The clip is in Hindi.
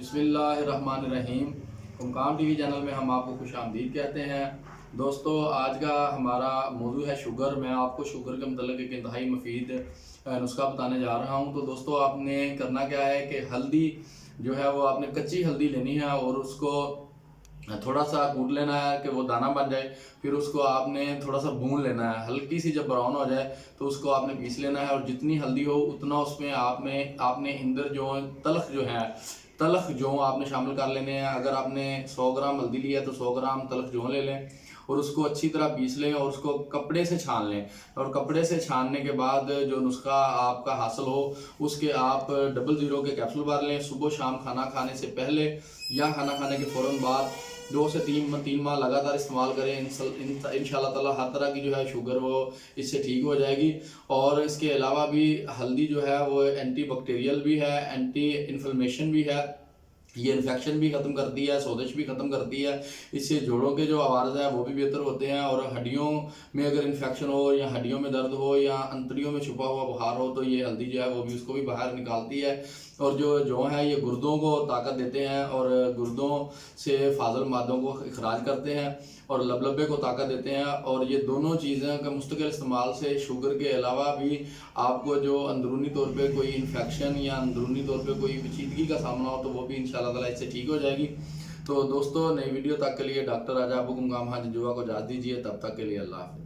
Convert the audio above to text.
बिस्मिल्लाहिर्रहमानिर्रहीम। मुकाम टीवी चैनल में हम आपको खुश आमदीद कहते हैं। दोस्तों, आज का हमारा मौजू है शुगर। मैं आपको शुगर के मतलब एक इंतहाई मुफीद नुस्खा बताने जा रहा हूं। तो दोस्तों, आपने करना क्या है कि हल्दी जो है वो आपने कच्ची हल्दी लेनी है और उसको थोड़ा सा कूट लेना है कि वो दाना बन जाए। फिर उसको आपने थोड़ा सा भून लेना है, हल्की सी जब ब्राउन हो जाए तो उसको आपने पीस लेना है। और जितनी हल्दी हो उतना उसमें आपने इंदर जो तलख जो है तलख जो आपने शामिल कर लेने हैं। अगर आपने 100 ग्राम हल्दी लिया है तो 100 ग्राम तलख जो ले लें और उसको अच्छी तरह पीस लें और उसको कपड़े से छान लें। और कपड़े से छानने के बाद जो नुस्खा आपका हासिल हो उसके आप 00 के कैप्सूल भर लें। सुबह शाम खाना खाने से पहले या खाना खाने के फ़ौरन बाद 2 से 3 माह लगातार इस्तेमाल करें। इंशाल्लाह ताला हर तरह की जो है शुगर वो इससे ठीक हो जाएगी। और इसके अलावा भी हल्दी जो है वो एंटी बैक्टीरियल भी है, एंटी इन्फ्लेमेशन भी है। ये इन्फेक्शन भी ख़त्म करती है, सोजिश भी ख़त्म करती है। इससे जोड़ों के जो आवाज़ है वो भी बेहतर होते हैं। और हड्डियों में अगर इन्फेक्शन हो या हड्डियों में दर्द हो या अंतड़ियों में छुपा हुआ बुखार हो तो ये हल्दी जो है वो भी उसको भी बाहर निकालती है। और जो है ये गुर्दों को ताकत देते हैं और गुर्दों से फाजल मादों को अखराज करते हैं और लबलबे को ताकत देते हैं। और ये दोनों चीज़ें का मुस्तकिल इस्तेमाल से शुगर के अलावा भी आपको जो अंदरूनी तौर पे कोई इन्फेक्शन या अंदरूनी तौर पे कोई पेचीदगी का सामना हो तो वो भी इंशाल्लाह ताला इससे ठीक हो जाएगी। तो दोस्तों, नई वीडियो तक के लिए डॉक्टर राजा अबू गुमगाम हाजी जुआ को इजाज़त दीजिए। तब तक के लिए अल्लाह हाफ़िज़।